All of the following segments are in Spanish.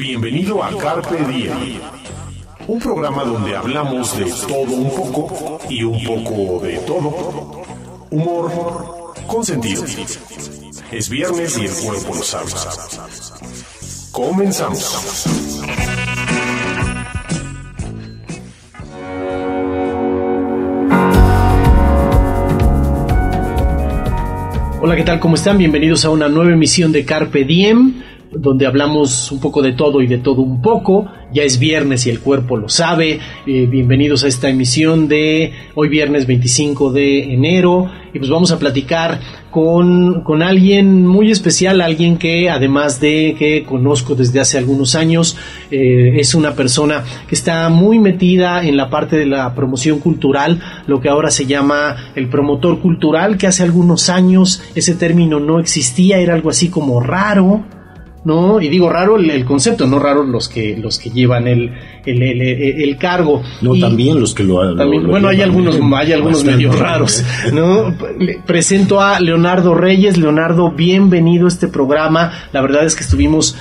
Bienvenido a Carpe Diem, un programa donde hablamos de todo un poco y un poco de todo. Humor con sentido. Es viernes y el cuerpo lo sabe. Comenzamos. Hola, ¿qué tal? ¿Cómo están? Bienvenidos a una nueva emisión de Carpe Diem, donde hablamos un poco de todo y de todo un poco. Ya es viernes y el cuerpo lo sabe. Bienvenidos a esta emisión de hoy viernes 25 de enero. Y pues vamos a platicar con alguien muy especial, alguien que además de que conozco desde hace algunos años, es una persona que está muy metida en la parte de la promoción cultural, lo que ahora se llama el promotor cultural, que hace algunos años ese término no existía, era algo así como raro, ¿no? Y digo raro el concepto, no raro los que llevan el cargo. No, y también los que lo también, bueno, hay algunos medio raros, ¿no? Presento a Leonardo Reyes. Leonardo, bienvenido a este programa. La verdad es que estuvimos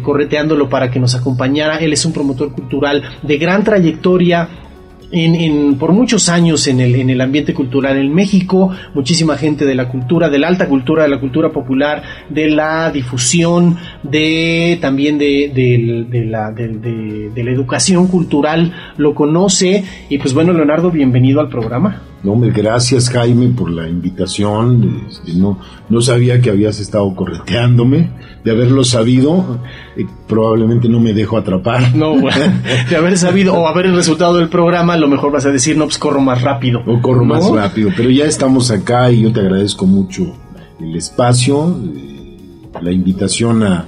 correteándolo para que nos acompañara. Él es un promotor cultural de gran trayectoria por muchos años en el ambiente cultural en México. Muchísima gente de la cultura, de la alta cultura, de la cultura popular, de la difusión, también de la educación cultural lo conoce. Y pues bueno, Leonardo, bienvenido al programa. No, hombre, gracias, Jaime, por la invitación. No sabía que habías estado correteándome. De haberlo sabido, probablemente no me dejo atrapar. No, bueno, de haber sabido o haber el resultado del programa, a lo mejor vas a decir, no, pues corro más rápido. O corro más rápido, pero ya estamos acá y yo te agradezco mucho el espacio, la invitación a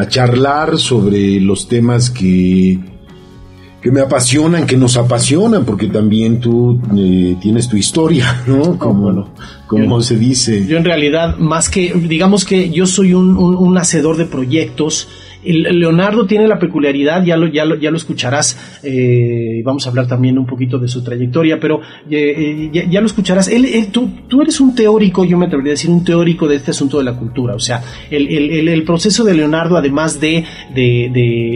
charlar sobre los temas que me apasionan, que nos apasionan, porque también tú tienes tu historia, ¿no? Como se dice. Yo en realidad, más que, digamos que yo soy un hacedor de proyectos. Leonardo tiene la peculiaridad, ya lo escucharás, vamos a hablar también un poquito de su trayectoria, pero ya lo escucharás. Tú eres un teórico, yo me atrevería a decir un teórico de este asunto de la cultura. O sea, el proceso de Leonardo, además de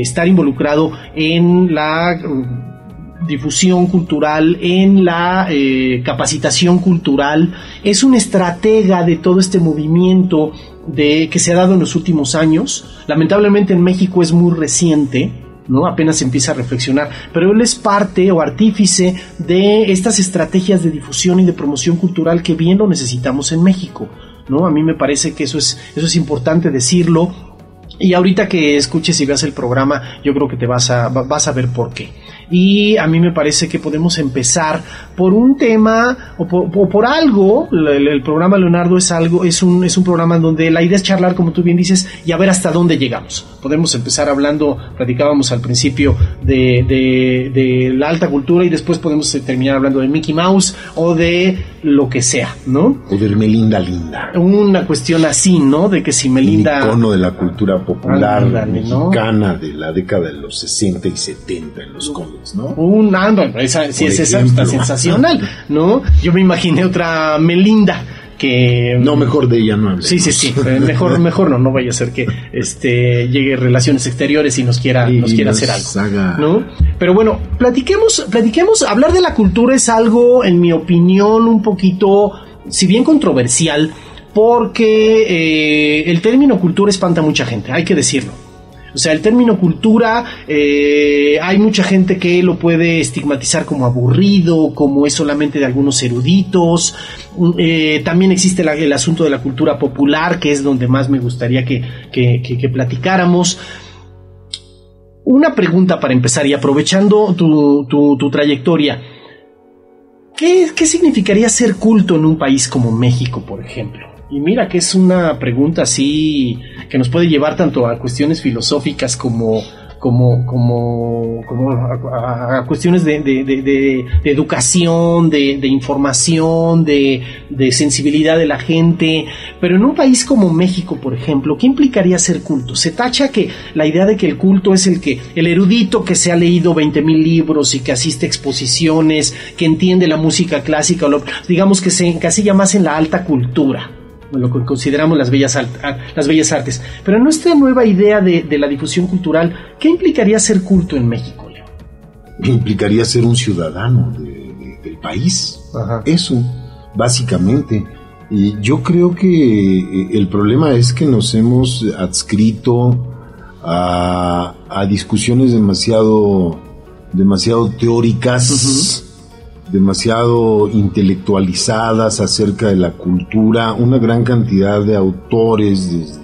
estar involucrado en la difusión cultural, en la capacitación cultural, es un estratega de todo este movimiento que se ha dado en los últimos años. Lamentablemente en México es muy reciente, ¿no? Apenas se empieza a reflexionar, pero él es parte o artífice de estas estrategias de difusión y de promoción cultural que bien lo necesitamos en México, ¿no? A mí me parece que eso es importante decirlo. Y ahorita que escuches y veas el programa, yo creo que te vas a ver por qué. Y a mí me parece que podemos empezar por un tema o por algo. El programa, Leonardo, es un programa en donde la idea es charlar, como tú bien dices, y a ver hasta dónde llegamos. Podemos empezar platicábamos al principio de la alta cultura y después podemos terminar hablando de Mickey Mouse o de lo que sea, ¿no? O de Melinda Linda. Una cuestión así, ¿no? De que si Melinda... Un icono de la cultura popular mexicana, ¿no? De la década de los 60 y 70 en los cómics, ¿no? Esa está sensacional, ¿no? Yo me imaginé otra Melinda que... No, mejor de ella no hablemos. Sí, mejor no vaya a ser que llegue Relaciones Exteriores y nos quiera hacer algo, ¿no? Pero bueno, platiquemos, hablar de la cultura es algo, en mi opinión, un poquito, si bien controversial, porque el término cultura espanta a mucha gente, hay que decirlo. O sea, el término cultura, hay mucha gente que lo puede estigmatizar como aburrido, como es solamente de algunos eruditos. También existe el asunto de la cultura popular, que es donde más me gustaría que platicáramos. Una pregunta para empezar, y aprovechando tu trayectoria, ¿qué significaría ser culto en un país como México, por ejemplo? Y mira que es una pregunta así que nos puede llevar tanto a cuestiones filosóficas como a cuestiones de educación, de información, de sensibilidad de la gente. Pero en un país como México, por ejemplo, ¿qué implicaría ser culto? Se tacha que la idea de que el culto es el erudito que se ha leído 20,000 libros y que asiste a exposiciones, que entiende la música clásica, digamos que se encasilla más en la alta cultura, lo que consideramos las bellas artes. Pero en nuestra nueva idea de la difusión cultural, ¿qué implicaría ser culto en México, Leo? Implicaría ser un ciudadano del país. Ajá. Eso, básicamente. Y yo creo que el problema es que nos hemos adscrito a discusiones demasiado teóricas, demasiado intelectualizadas acerca de la cultura. Una gran cantidad de autores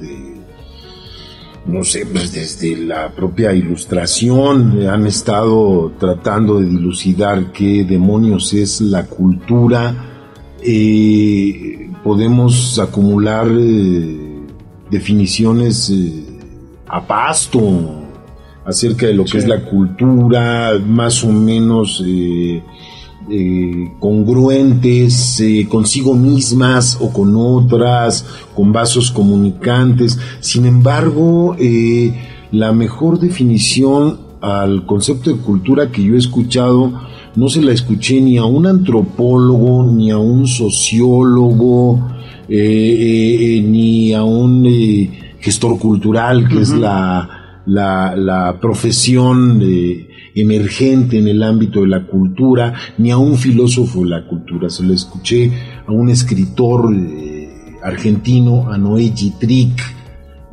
desde la propia Ilustración han estado tratando de dilucidar qué demonios es la cultura. Podemos acumular definiciones a pasto acerca de lo que es la cultura, más o menos congruentes consigo mismas o con otras, con vasos comunicantes. Sin embargo, la mejor definición al concepto de cultura que yo he escuchado no se la escuché ni a un antropólogo, ni a un sociólogo, ni a un gestor cultural, que es la profesión emergente en el ámbito de la cultura, ni a un filósofo de la cultura. Se la escuché a un escritor argentino, a Noé Gitric,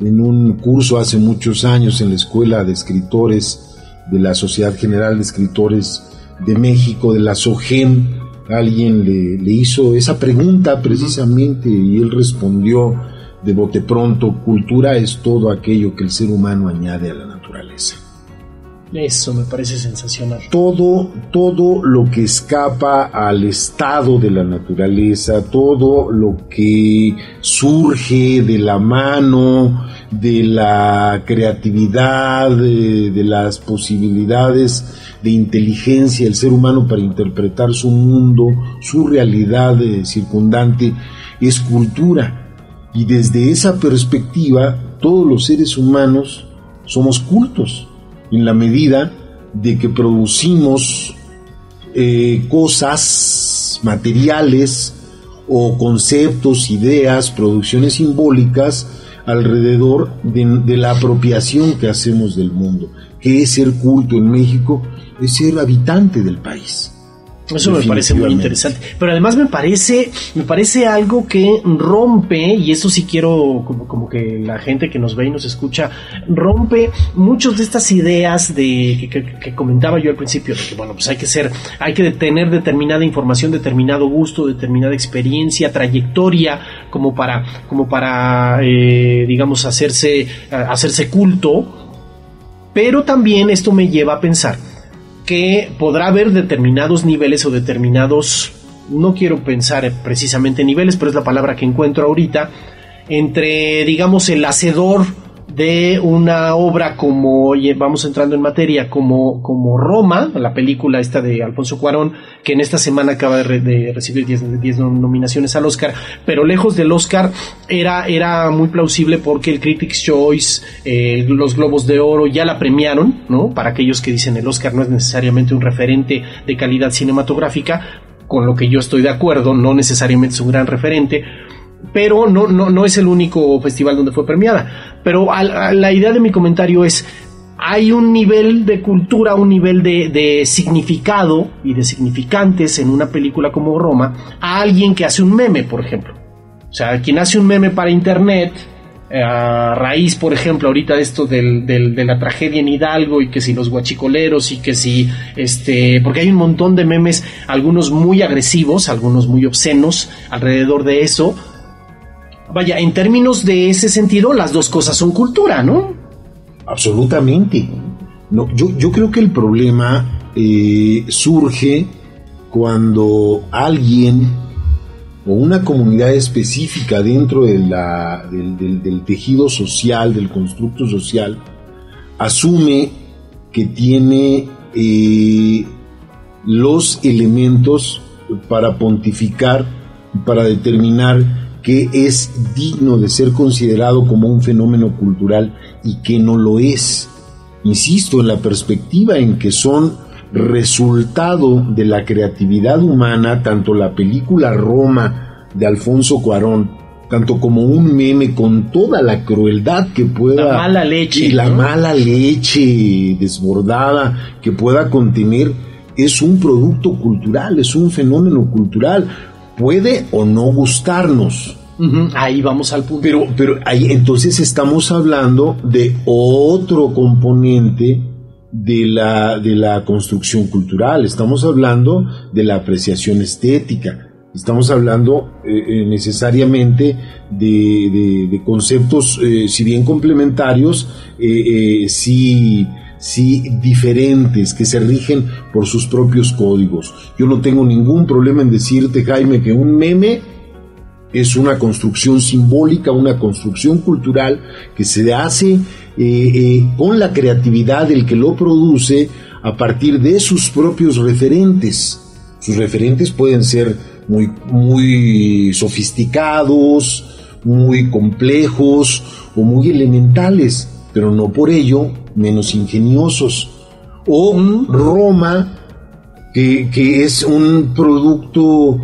en un curso hace muchos años en la Escuela de Escritores de la Sociedad General de Escritores de México, de la SOGEM. Alguien le hizo esa pregunta precisamente y él respondió de bote pronto: cultura es todo aquello que el ser humano añade a la naturaleza. Eso me parece sensacional. Todo lo que escapa al estado de la naturaleza, todo lo que surge de la mano, de la creatividad, de las posibilidades de inteligencia del ser humano para interpretar su mundo, su realidad circundante, es cultura. Y desde esa perspectiva, todos los seres humanos somos cultos, en la medida de que producimos cosas materiales o conceptos, ideas, producciones simbólicas alrededor de la apropiación que hacemos del mundo. ¿Qué es ser culto en México? Es ser habitante del país. Eso me parece muy interesante, pero además me parece algo que rompe, y eso sí quiero como que la gente que nos ve y nos escucha rompe muchas de estas ideas que comentaba yo al principio, de que bueno, pues hay que tener determinada información, determinado gusto, determinada experiencia, trayectoria como para digamos hacerse culto. Pero también esto me lleva a pensar que podrá haber determinados niveles o determinados, no quiero pensar precisamente en niveles, pero es la palabra que encuentro ahorita, entre, digamos, el hacedor de una obra como, vamos entrando en materia, como Roma, la película esta de Alfonso Cuarón, que en esta semana acaba de recibir 10 nominaciones al Oscar, pero lejos del Oscar era muy plausible porque el Critics' Choice, los Globos de Oro ya la premiaron, ¿no? Para aquellos que dicen el Oscar no es necesariamente un referente de calidad cinematográfica, con lo que yo estoy de acuerdo, no necesariamente es un gran referente, pero no es el único festival donde fue premiada. Pero la idea de mi comentario es: hay un nivel de cultura, un nivel de significado y de significantes en una película como Roma, a alguien que hace un meme, por ejemplo. O sea, quien hace un meme para internet, a raíz, por ejemplo, ahorita de esto de la tragedia en Hidalgo, y que si los guachicoleros, y que si porque hay un montón de memes, algunos muy agresivos, algunos muy obscenos alrededor de eso. Vaya, en términos de ese sentido, las dos cosas son cultura, ¿no? Absolutamente. No, yo creo que el problema surge cuando alguien o una comunidad específica dentro de del tejido social, del constructo social, asume que tiene los elementos para pontificar, para determinar qué es digno de ser considerado como un fenómeno cultural y qué no lo es. Insisto, en la perspectiva en que son resultado de la creatividad humana, tanto la película Roma de Alfonso Cuarón tanto como un meme, con toda la crueldad que pueda, la mala leche, y la mala leche desbordada que pueda contener, es un producto cultural, es un fenómeno cultural, puede o no gustarnos. Ahí vamos al punto. Pero ahí entonces estamos hablando de otro componente de la construcción cultural, estamos hablando de la apreciación estética. Estamos hablando necesariamente de conceptos, si bien complementarios, sí diferentes, que se rigen por sus propios códigos. Yo no tengo ningún problema en decirte, Jaime, que un meme es una construcción simbólica, una construcción cultural que se hace con la creatividad del que lo produce a partir de sus propios referentes. Sus referentes pueden ser muy sofisticados, muy complejos o muy elementales, pero no por ello menos ingeniosos. O Roma, que es un producto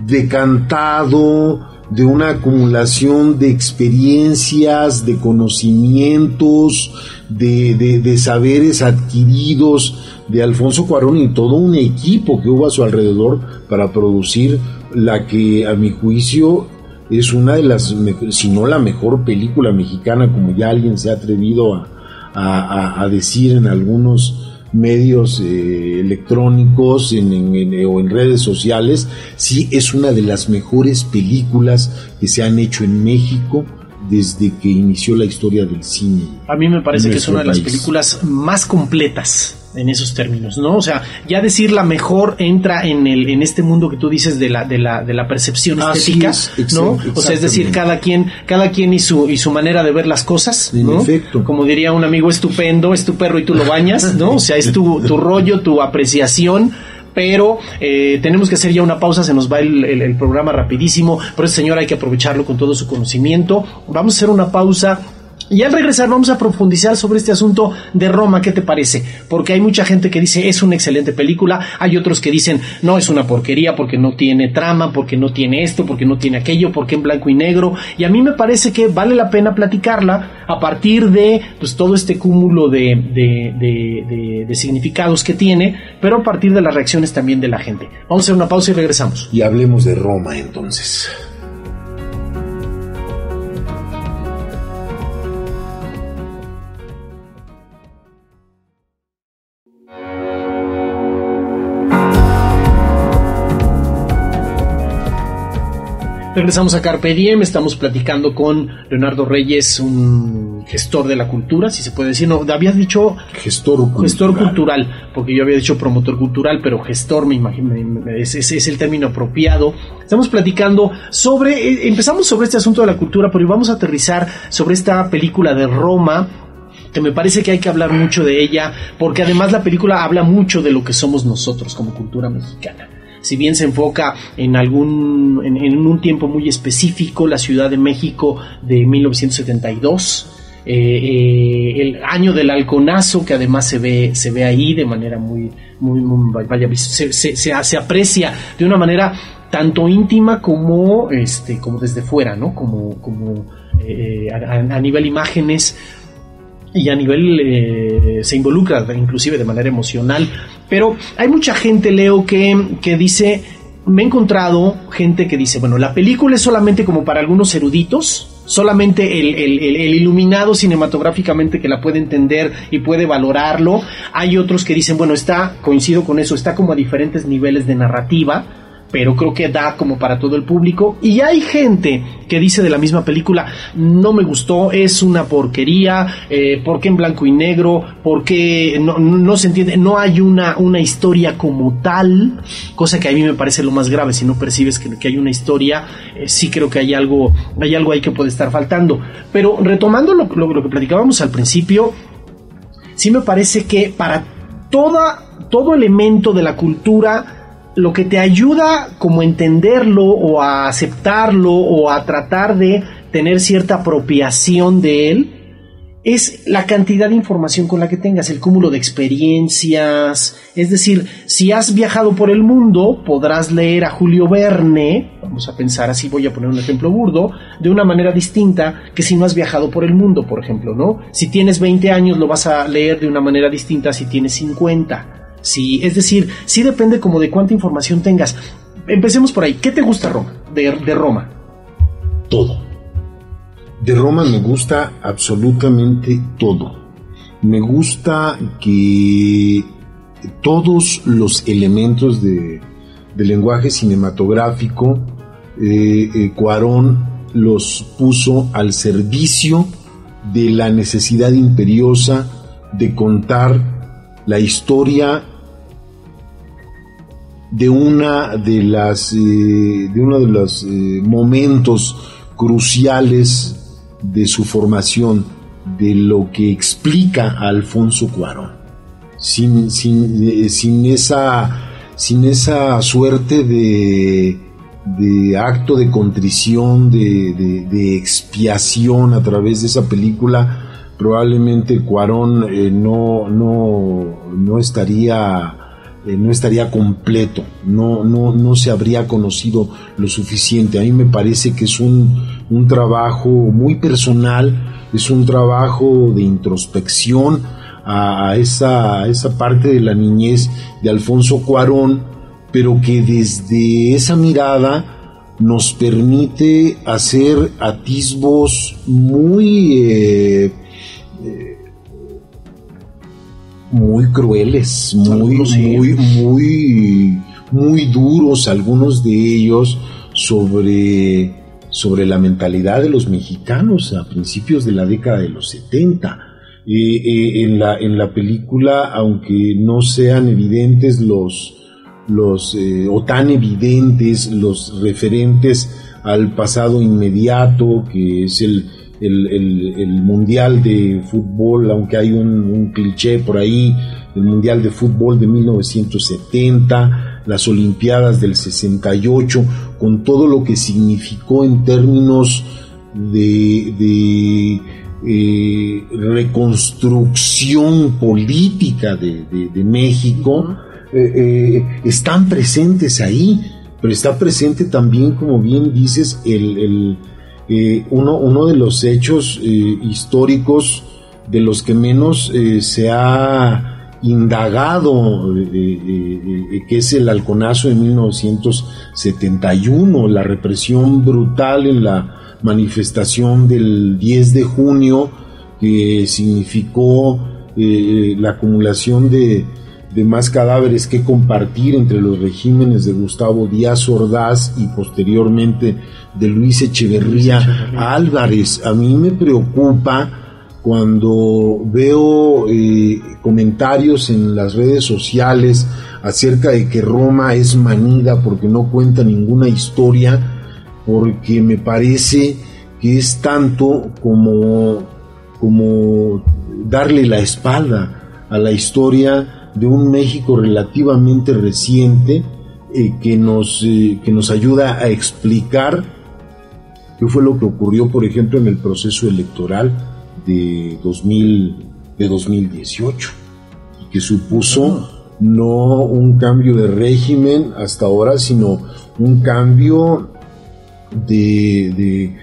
decantado de una acumulación de experiencias, de conocimientos, de saberes adquiridos de Alfonso Cuarón y todo un equipo que hubo a su alrededor para producir la que, a mi juicio, es una de las, si no la mejor película mexicana, como ya alguien se ha atrevido a decir en algunos medios electrónicos o en redes sociales. Sí, es una de las mejores películas que se han hecho en México desde que inició la historia del cine. A mí me parece que es una de las películas más completas en esos términos, ¿no? O sea, ya decir la mejor entra en este mundo que tú dices de la percepción estética, ¿no? O sea, es decir, cada quien y su manera de ver las cosas, ¿no? En efecto. Como diría un amigo estupendo, es tu perro y tú lo bañas, ¿no? O sea, es tu rollo, tu apreciación. Pero tenemos que hacer ya una pausa, se nos va el programa rapidísimo, pero ese señor hay que aprovecharlo con todo su conocimiento. Vamos a hacer una pausa y al regresar vamos a profundizar sobre este asunto de Roma. ¿Qué te parece? Porque hay mucha gente que dice es una excelente película, hay otros que dicen no, es una porquería porque no tiene trama, porque no tiene esto, porque no tiene aquello, porque en blanco y negro, y a mí me parece que vale la pena platicarla a partir de pues todo este cúmulo de significados que tiene, pero a partir de las reacciones también de la gente. Vamos a hacer una pausa y regresamos. Y hablemos de Roma entonces. Regresamos a Carpe Diem, estamos platicando con Leonardo Reyes, un gestor de la cultura, si se puede decir. No, habías dicho gestor cultural, porque yo había dicho promotor cultural, pero gestor me imagino, es el término apropiado. Estamos platicando empezamos sobre este asunto de la cultura, pero vamos a aterrizar sobre esta película de Roma, que me parece que hay que hablar mucho de ella, porque además la película habla mucho de lo que somos nosotros como cultura mexicana. Si bien se enfoca en un tiempo muy específico, la Ciudad de México de 1972, el año del halconazo, que además se ve ahí de manera muy se aprecia de una manera tanto íntima como desde fuera, ¿no? Como a nivel imágenes. Y a nivel se involucra inclusive de manera emocional, pero hay mucha gente, Leo, que dice, me he encontrado gente que dice, bueno, la película es solamente como para algunos eruditos, solamente el iluminado cinematográficamente que la puede entender y puede valorarlo. Hay otros que dicen, bueno, coincido con eso, está como a diferentes niveles de narrativa, pero creo que da como para todo el público. Y hay gente que dice de la misma película, no me gustó, es una porquería, porque en blanco y negro, porque no se entiende, no hay una historia como tal, cosa que a mí me parece lo más grave. Si no percibes que hay una historia, sí creo que hay algo ahí que puede estar faltando. Pero retomando lo que platicábamos al principio, sí me parece que para todo elemento de la cultura, lo que te ayuda como a entenderlo o a aceptarlo o a tratar de tener cierta apropiación de él es la cantidad de información con la que tengas, el cúmulo de experiencias. Es decir, si has viajado por el mundo, podrás leer a Julio Verne, vamos a pensar así, voy a poner un ejemplo burdo, de una manera distinta que si no has viajado por el mundo, por ejemplo, ¿no? Si tienes 20 años, lo vas a leer de una manera distinta si tienes 50. Sí, es decir, sí depende como de cuánta información tengas. Empecemos por ahí. ¿Qué te gusta Roma? De Roma. Todo. De Roma me gusta absolutamente todo. Me gusta que todos los elementos de lenguaje cinematográfico, Cuarón los puso al servicio de la necesidad imperiosa de contar la historia de uno de los momentos cruciales de su formación, de lo que explica a Alfonso Cuarón. Sin esa suerte de acto de contrición, de expiación a través de esa película, probablemente Cuarón no estaría completo, no se habría conocido lo suficiente. A mí me parece que es un trabajo muy personal, es un trabajo de introspección a esa parte de la niñez de Alfonso Cuarón, pero que desde esa mirada nos permite hacer atisbos muy crueles, muy duros, algunos de ellos sobre la mentalidad de los mexicanos a principios de la década de los 70. En la película, aunque no sean evidentes o tan evidentes los referentes al pasado inmediato, que es el mundial de fútbol, aunque hay un cliché por ahí, el mundial de fútbol de 1970, las olimpiadas del 68, con todo lo que significó en términos de reconstrucción política de México, están presentes ahí, pero está presente también, como bien dices, uno de los hechos históricos de los que menos se ha indagado, que es el halconazo de 1971, la represión brutal en la manifestación del 10 de junio, que significó la acumulación de más cadáveres que compartir entre los regímenes de Gustavo Díaz Ordaz y posteriormente de Luis Echeverría Álvarez. A mí me preocupa cuando veo comentarios en las redes sociales acerca de que Roma es manida porque no cuenta ninguna historia, porque me parece que es tanto como darle la espalda a la historia de un México relativamente reciente, que nos ayuda a explicar qué fue lo que ocurrió, por ejemplo, en el proceso electoral de 2018, y que supuso no un cambio de régimen hasta ahora, sino un cambio de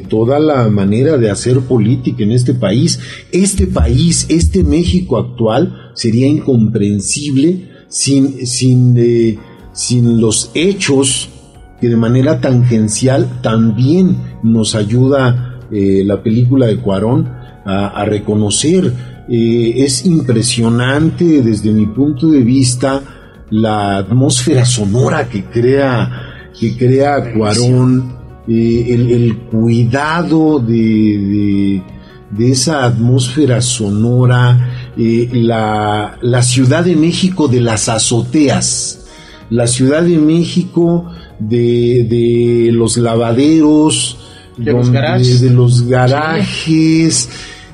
toda la manera de hacer política en este país. Este México actual sería incomprensible sin los hechos que de manera tangencial también nos ayuda la película de Cuarón a reconocer. Es impresionante desde mi punto de vista la atmósfera sonora que crea Cuarón, el cuidado de esa atmósfera sonora, la Ciudad de México de las azoteas, la Ciudad de México de los lavaderos, de los garajes,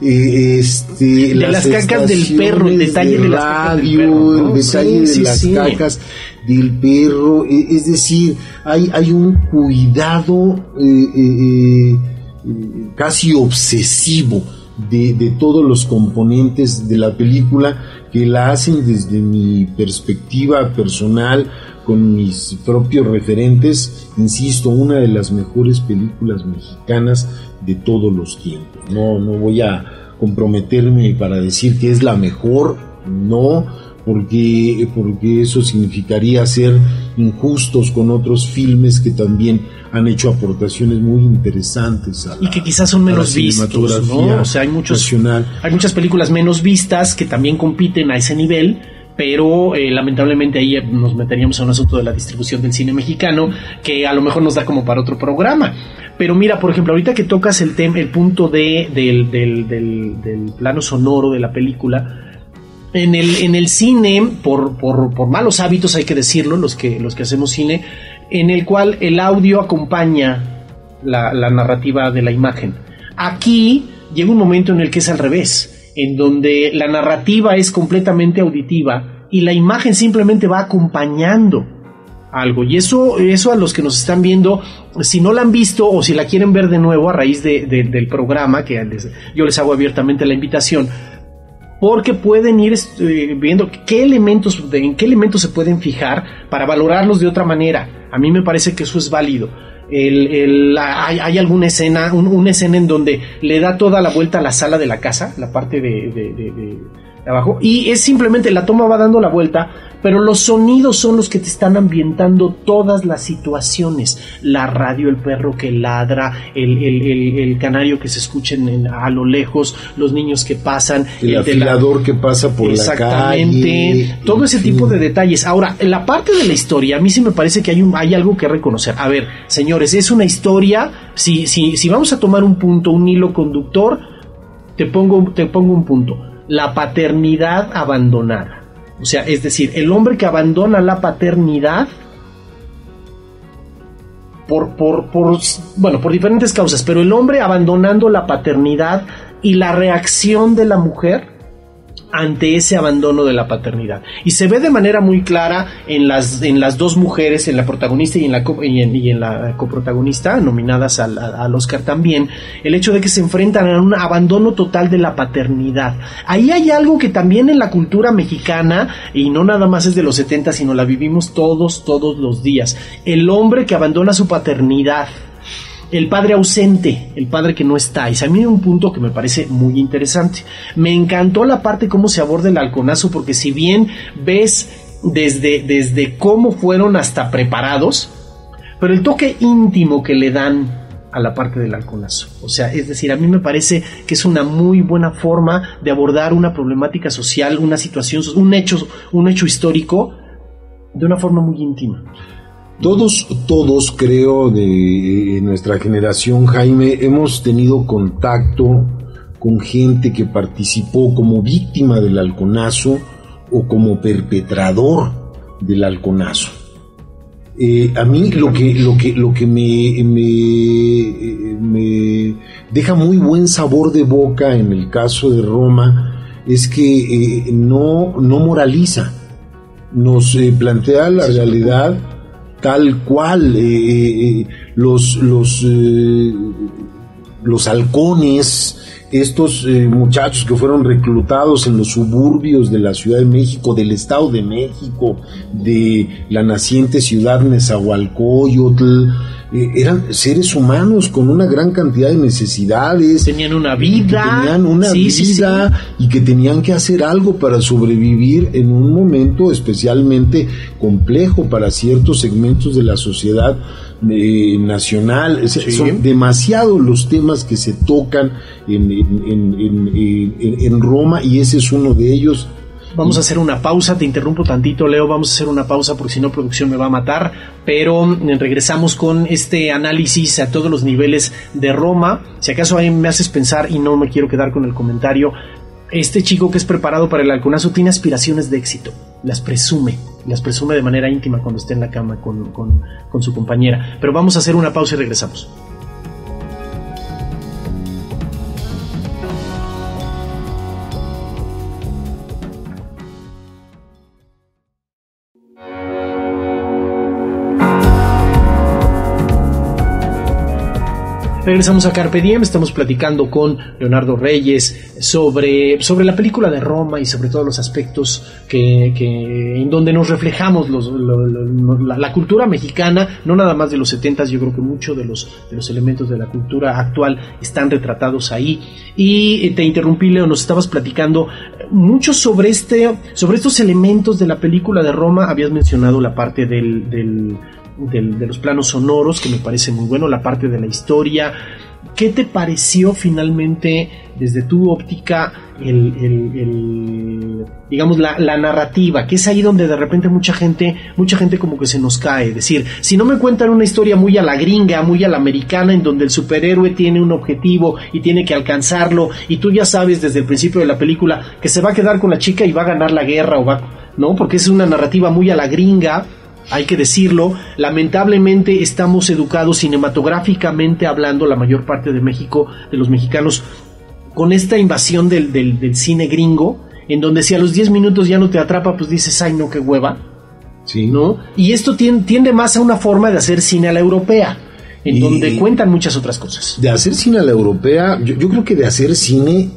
de las cacas del perro, el detalle de las cacas del perro, ¿no? El detalle de las cacas del perro, es decir, hay un cuidado casi obsesivo de todos los componentes de la película, que la hacen desde mi perspectiva personal, con mis propios referentes. Insisto, una de las mejores películas mexicanas de todos los tiempos. No voy a comprometerme para decir que es la mejor, no, porque eso significaría ser injustos con otros filmes que también han hecho aportaciones muy interesantes y que quizás son menos vistos, ¿no? O sea, hay muchas películas menos vistas que también compiten a ese nivel, pero lamentablemente ahí nos meteríamos a un asunto de la distribución del cine mexicano que a lo mejor nos da como para otro programa. Pero mira, por ejemplo, ahorita que tocas el punto del plano sonoro de la película, en el cine, por malos hábitos, hay que decirlo, los que hacemos cine, en el cual el audio acompaña la narrativa de la imagen. Aquí llega un momento en el que es al revés, en donde la narrativa es completamente auditiva y la imagen simplemente va acompañando algo. Y eso a los que nos están viendo, si no la han visto o si la quieren ver de nuevo a raíz del programa, que yo les hago abiertamente la invitación, porque pueden ir viendo en qué elementos se pueden fijar para valorarlos de otra manera. A mí me parece que eso es válido. Hay alguna escena, una escena en donde le da toda la vuelta a la sala de la casa, la parte de abajo, y es simplemente la toma va dando la vuelta, pero los sonidos son los que te están ambientando todas las situaciones. La radio, el perro que ladra, el canario que se escucha a lo lejos, los niños que pasan, el afilador que pasa por la calle. Exactamente, todo ese tipo de detalles. Ahora, en la parte de la historia, a mí sí me parece que hay algo que reconocer. A ver, señores, es una historia, si vamos a tomar un punto, un hilo conductor, te pongo un punto: la paternidad abandonada. O sea, es decir, el hombre que abandona la paternidad por diferentes causas, pero el hombre abandonando la paternidad y la reacción de la mujer ante ese abandono de la paternidad. Y se ve de manera muy clara en las dos mujeres, en la protagonista y en la coprotagonista, nominadas al Oscar también, el hecho de que se enfrentan a un abandono total de la paternidad. Ahí hay algo que también en la cultura mexicana, y no nada más es de los 70, sino la vivimos todos los días. El hombre que abandona su paternidad, el padre ausente, el padre que no está. Y a mí hay un punto que me parece muy interesante. Me encantó la parte cómo se aborda el halconazo, porque si bien ves desde cómo fueron hasta preparados, pero el toque íntimo que le dan a la parte del halconazo. O sea, es decir, a mí me parece que es una muy buena forma de abordar una problemática social, una situación, un hecho histórico de una forma muy íntima. Todos creo de nuestra generación, Jaime, hemos tenido contacto con gente que participó como víctima del halconazo o como perpetrador del halconazo. A mí lo que me deja muy buen sabor de boca en el caso de Roma es que no moraliza, nos plantea la realidad tal cual. Los halcones, estos muchachos que fueron reclutados en los suburbios de la Ciudad de México, del Estado de México, de la naciente ciudad Nezahualcóyotl, eran seres humanos con una gran cantidad de necesidades. Tenían una vida. Sí. Y que tenían que hacer algo para sobrevivir en un momento especialmente complejo para ciertos segmentos de la sociedad nacional. Sí. Son demasiados los temas que se tocan en Roma, y ese es uno de ellos. Vamos a hacer una pausa, te interrumpo tantito, Leo, vamos a hacer una pausa porque si no producción me va a matar, pero regresamos con este análisis a todos los niveles de Roma. Si acaso ahí me haces pensar, y no me quiero quedar con el comentario, este chico que es preparado para el halconazo tiene aspiraciones de éxito, las presume de manera íntima cuando esté en la cama con su compañera. Pero vamos a hacer una pausa y regresamos. Regresamos a Carpe Diem, estamos platicando con Leonardo Reyes sobre la película de Roma y sobre todos los aspectos que en donde nos reflejamos la cultura mexicana, no nada más de los 70s, yo creo que muchos de los elementos de la cultura actual están retratados ahí. Y te interrumpí, Leo, nos estabas platicando mucho sobre estos elementos de la película de Roma. Habías mencionado la parte de los planos sonoros, que me parece muy bueno, la parte de la historia. ¿Qué te pareció finalmente desde tu óptica digamos la narrativa? Que es ahí donde de repente mucha gente como que se nos cae. Es decir, si no me cuentan una historia muy a la gringa, muy a la americana, en donde el superhéroe tiene un objetivo y tiene que alcanzarlo, y tú ya sabes desde el principio de la película que se va a quedar con la chica y va a ganar la guerra, ¿no? Porque es una narrativa muy a la gringa. Hay que decirlo, lamentablemente estamos educados cinematográficamente hablando, la mayor parte de México, de los mexicanos, con esta invasión del cine gringo, en donde si a los 10 minutos ya no te atrapa, pues dices, ay no, qué hueva, sí, ¿no? Y esto tiende más a una forma de hacer cine a la europea, en donde cuentan muchas otras cosas. De hacer cine a la europea, yo creo que de hacer cine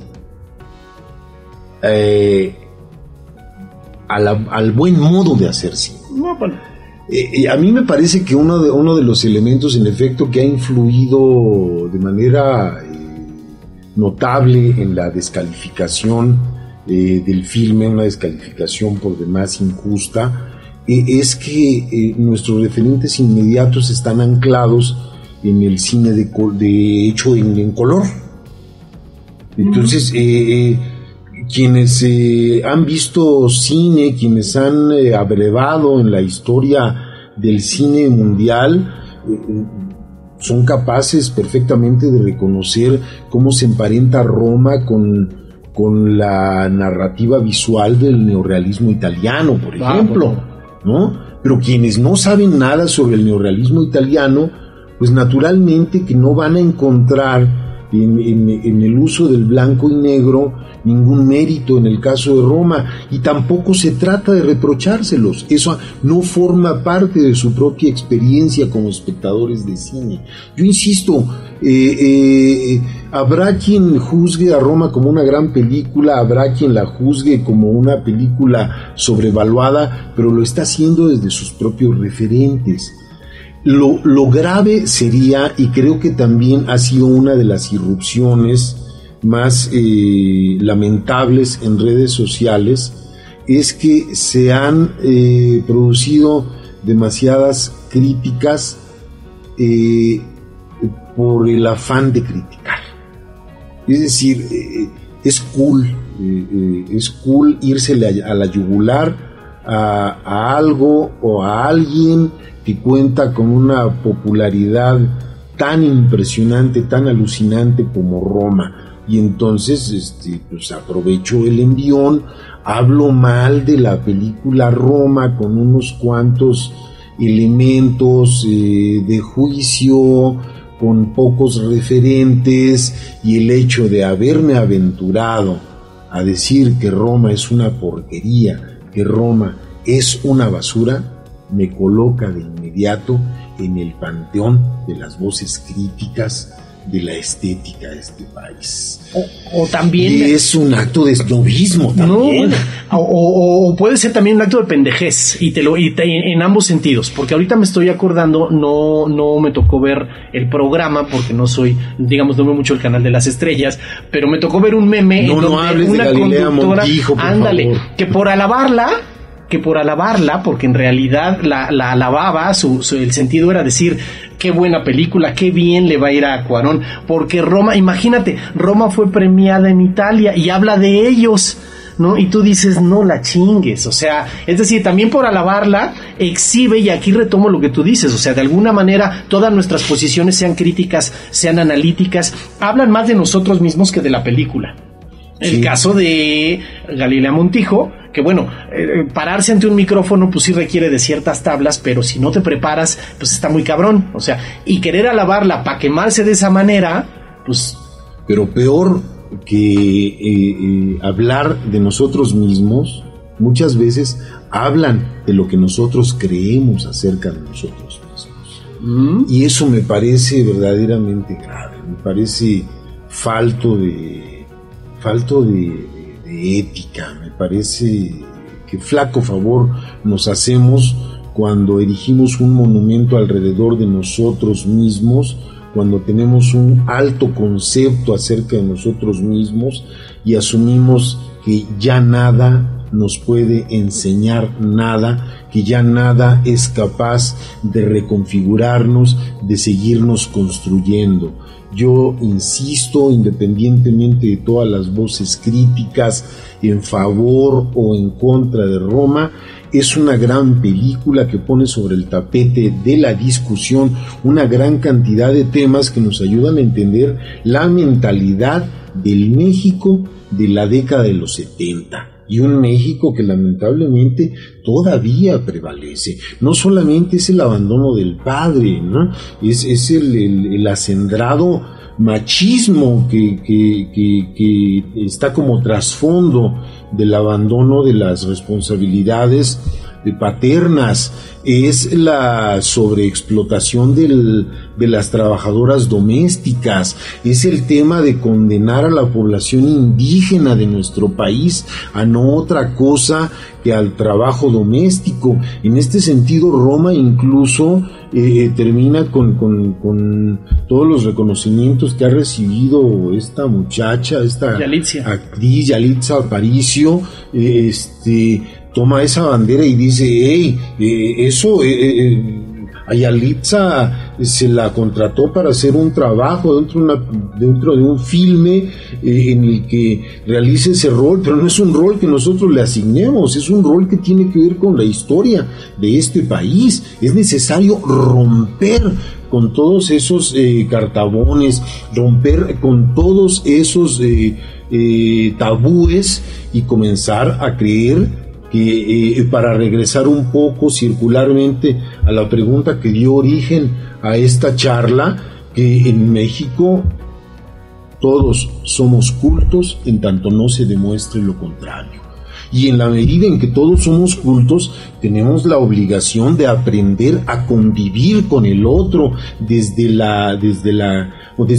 al buen modo de hacer cine. No, bueno. A mí me parece que uno de los elementos, en efecto, que ha influido de manera notable en la descalificación del filme, una descalificación por demás injusta, es que nuestros referentes inmediatos están anclados en el cine de hecho en color. Entonces, quienes han visto cine, quienes han abrevado en la historia del cine mundial, son capaces perfectamente de reconocer cómo se emparenta Roma con la narrativa visual del neorrealismo italiano, por ejemplo, ¿no? Pero quienes no saben nada sobre el neorrealismo italiano, pues naturalmente que no van a encontrar en el uso del blanco y negro ningún mérito en el caso de Roma, y tampoco se trata de reprochárselos. Eso no forma parte de su propia experiencia como espectadores de cine. Yo insisto, habrá quien juzgue a Roma como una gran película, habrá quien la juzgue como una película sobrevaluada, pero lo está haciendo desde sus propios referentes. Lo grave sería, y creo que también ha sido una de las irrupciones más lamentables en redes sociales, es que se han producido demasiadas críticas por el afán de criticar. Es decir, es cool irse a la yugular a algo o a alguien que cuenta con una popularidad tan impresionante, tan alucinante como Roma. Y entonces pues aprovecho el envión, hablo mal de la película Roma con unos cuantos elementos de juicio, con pocos referentes, y el hecho de haberme aventurado a decir que Roma es una porquería, que Roma es una basura, me coloca de inmediato en el panteón de las voces críticas de la estética de este país. O también... Y es un acto de snobismo también. No, o puede ser también un acto de pendejez, y en ambos sentidos, porque ahorita me estoy acordando, no me tocó ver el programa, porque no veo mucho el canal de las estrellas, pero me tocó ver un meme en donde una conductora, ándale, que por alabarla, porque en realidad la alababa, el sentido era decir, qué buena película, qué bien le va a ir a Cuarón, porque Roma, imagínate, Roma fue premiada en Italia y habla de ellos, ¿no? Y tú dices, no la chingues, o sea, es decir, también por alabarla, exhibe, y aquí retomo lo que tú dices, o sea, de alguna manera, todas nuestras posiciones, sean críticas, sean analíticas, hablan más de nosotros mismos que de la película. El caso de Galilea Montijo, que bueno, pararse ante un micrófono pues sí requiere de ciertas tablas, pero si no te preparas, pues está muy cabrón, o sea, y querer alabarla para quemarse de esa manera, pues... Pero peor que hablar de nosotros mismos, muchas veces hablan de lo que nosotros creemos acerca de nosotros mismos. Y eso me parece verdaderamente grave, me parece falto de ética, me parece que flaco favor nos hacemos cuando erigimos un monumento alrededor de nosotros mismos, cuando tenemos un alto concepto acerca de nosotros mismos y asumimos que ya nada nos puede enseñar nada, que ya nada es capaz de reconfigurarnos, de seguirnos construyendo. Yo insisto, independientemente de todas las voces críticas en favor o en contra de Roma, es una gran película que pone sobre el tapete de la discusión una gran cantidad de temas que nos ayudan a entender la mentalidad del México de la década de los 70. Y un México que lamentablemente todavía prevalece. No solamente es el abandono del padre, ¿no? Es el acendrado machismo que está como trasfondo del abandono de las responsabilidades paternas, es la sobreexplotación de las trabajadoras domésticas, es el tema de condenar a la población indígena de nuestro país a no otra cosa que al trabajo doméstico. En este sentido, Roma incluso termina con todos los reconocimientos que ha recibido esta muchacha, esta actriz Yalitza Aparicio, toma esa bandera y dice, a Yalitza se la contrató para hacer un trabajo dentro de un filme en el que realice ese rol, pero no es un rol que nosotros le asignemos, es un rol que tiene que ver con la historia de este país. Es necesario romper con todos esos cartabones, romper con todos esos tabúes y comenzar a creer que para regresar un poco circularmente a la pregunta que dio origen a esta charla, que en México todos somos cultos en tanto no se demuestre lo contrario. Y en la medida en que todos somos cultos, tenemos la obligación de aprender a convivir con el otro desde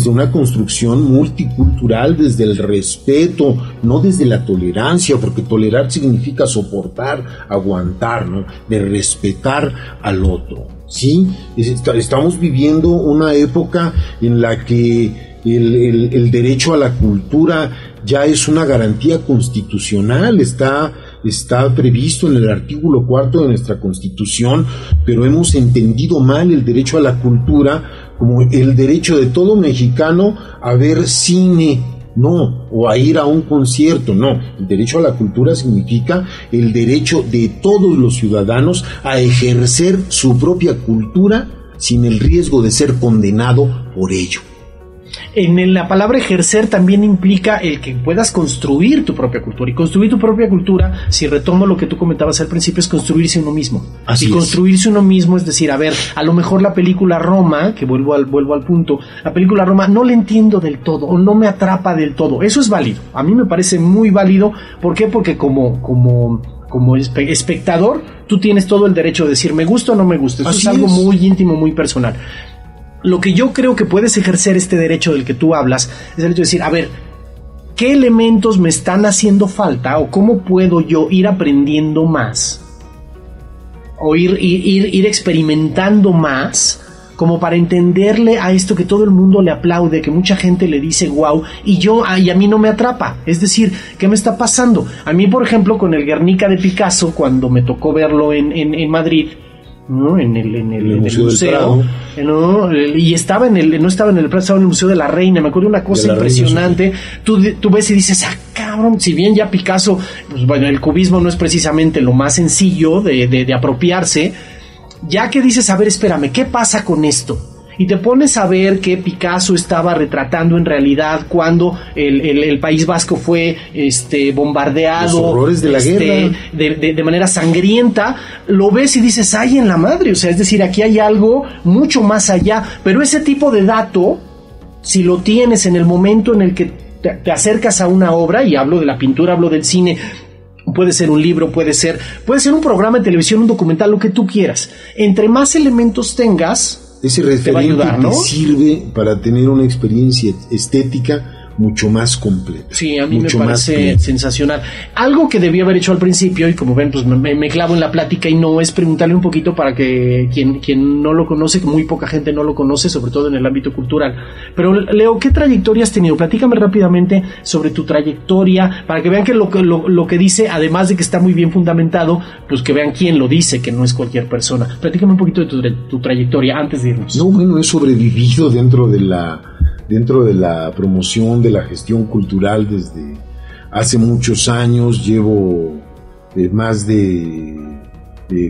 una construcción multicultural, desde el respeto, no desde la tolerancia, porque tolerar significa soportar, aguantar, ¿no? De respetar al otro, ¿sí? Estamos viviendo una época en la que el derecho a la cultura ya es una garantía constitucional, está previsto en el artículo 4 de nuestra Constitución, pero hemos entendido mal el derecho a la cultura como el derecho de todo mexicano a ver cine, no, o a ir a un concierto, no. El derecho a la cultura significa el derecho de todos los ciudadanos a ejercer su propia cultura sin el riesgo de ser condenado por ello. En la palabra ejercer también implica el que puedas construir tu propia cultura. Y construir tu propia cultura, si retomo lo que tú comentabas al principio, es construirse uno mismo. Así y construirse uno mismo es decir, a ver, a lo mejor la película Roma, que vuelvo al punto, la película Roma no la entiendo del todo, o no me atrapa del todo. Eso es válido. A mí me parece muy válido. ¿Por qué? Porque como espectador, tú tienes todo el derecho de decir me gusta o no me gusta. Eso es algo muy íntimo, muy personal. Lo que yo creo que puedes ejercer este derecho del que tú hablas es el hecho de decir, a ver, ¿qué elementos me están haciendo falta o cómo puedo yo ir aprendiendo más o ir experimentando más como para entenderle a esto que todo el mundo le aplaude, que mucha gente le dice wow, y a mí no me atrapa? Es decir, ¿qué me está pasando? A mí, por ejemplo, con el Guernica de Picasso, cuando me tocó verlo en Madrid, ¿no? En el museo, ¿no? Y no estaba en el estaba en el Museo de la Reina. Me acuerdo una cosa impresionante. Tú ves y dices, cabrón, si bien ya Picasso, pues bueno, el cubismo no es precisamente lo más sencillo de apropiarse, ya que dices, a ver, espérame, ¿qué pasa con esto? Y te pones a ver que Picasso estaba retratando en realidad cuando el País Vasco fue bombardeado, los horrores de la guerra, de manera sangrienta. Lo ves y dices, ay, en la madre, o sea, es decir, aquí hay algo mucho más allá. Pero ese tipo de dato, si lo tienes en el momento en el que te acercas a una obra, y hablo de la pintura, hablo del cine, puede ser un libro, puede ser un programa de televisión, un documental, lo que tú quieras. Entre más elementos tengas, ese referente te va a ayudar, ¿no? te sirve para tener una experiencia estética mucho más completa. Sí, a mí me parece sensacional. Algo que debí haber hecho al principio, y como ven, pues me clavo en la plática y no es preguntarle un poquito para que quien no lo conoce, que muy poca gente no lo conoce, sobre todo en el ámbito cultural. Pero Leo, ¿qué trayectoria has tenido? Platícame rápidamente sobre tu trayectoria, para que vean que lo que dice, además de que está muy bien fundamentado, pues que vean quién lo dice, que no es cualquier persona. Platícame un poquito de tu trayectoria antes de irnos. No, bueno, he sobrevivido dentro de la promoción, de la gestión cultural desde hace muchos años. Llevo más de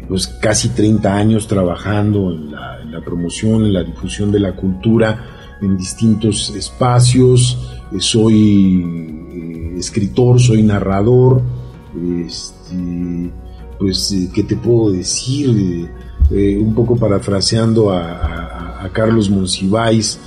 pues casi 30 años trabajando en la promoción, en la difusión de la cultura en distintos espacios. Soy escritor, soy narrador, pues ¿qué te puedo decir? Un poco parafraseando a Carlos Monsiváis,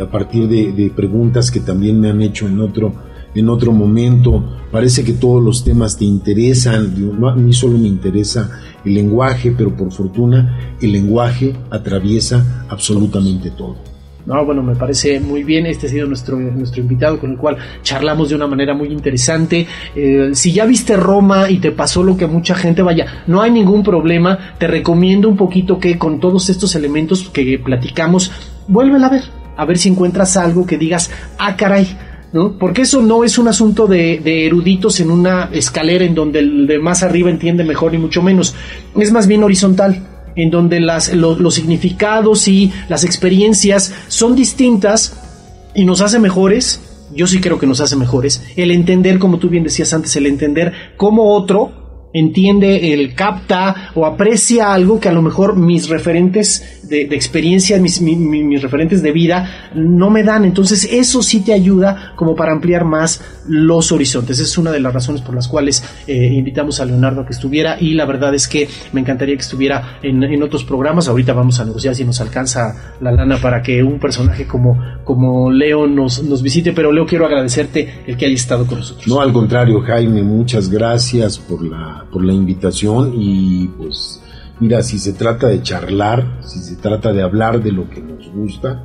a partir de preguntas que también me han hecho en otro momento. Parece que todos los temas te interesan. A mí solo me interesa el lenguaje, pero por fortuna el lenguaje atraviesa absolutamente todo. No, bueno, me parece muy bien. Este ha sido nuestro invitado, con el cual charlamos de una manera muy interesante. Si ya viste Roma y te pasó lo que mucha gente, vaya, no hay ningún problema. Te recomiendo un poquito que con todos estos elementos que platicamos, vuélvela a ver si encuentras algo que digas, ah, caray, ¿no? Porque eso no es un asunto de eruditos en una escalera en donde el de más arriba entiende mejor ni mucho menos. Es más bien horizontal, en donde los significados y las experiencias son distintas y nos hace mejores. Yo sí creo que nos hace mejores el entender, como tú bien decías antes, el entender cómo otro entiende, capta o aprecia algo que a lo mejor mis referentes de experiencia, mis referentes de vida no me dan. Entonces eso sí te ayuda como para ampliar más los horizontes. Esa es una de las razones por las cuales invitamos a Leonardo a que estuviera, y la verdad es que me encantaría que estuviera en otros programas. Ahorita vamos a negociar si nos alcanza la lana para que un personaje como Leo nos visite, pero Leo, quiero agradecerte el que haya estado con nosotros. No, al contrario, Jaime, muchas gracias por la invitación. Y pues mira, si se trata de charlar, si se trata de hablar de lo que nos gusta,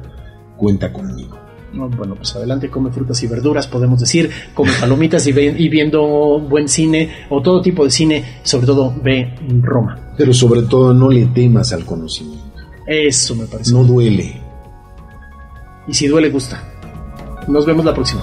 cuenta conmigo. No, bueno, pues adelante, come frutas y verduras, podemos decir, come palomitas y viendo buen cine o todo tipo de cine, sobre todo ve Roma. Pero sobre todo no le temas al conocimiento. Eso me parece. No duele. Y si duele, gusta. Nos vemos la próxima.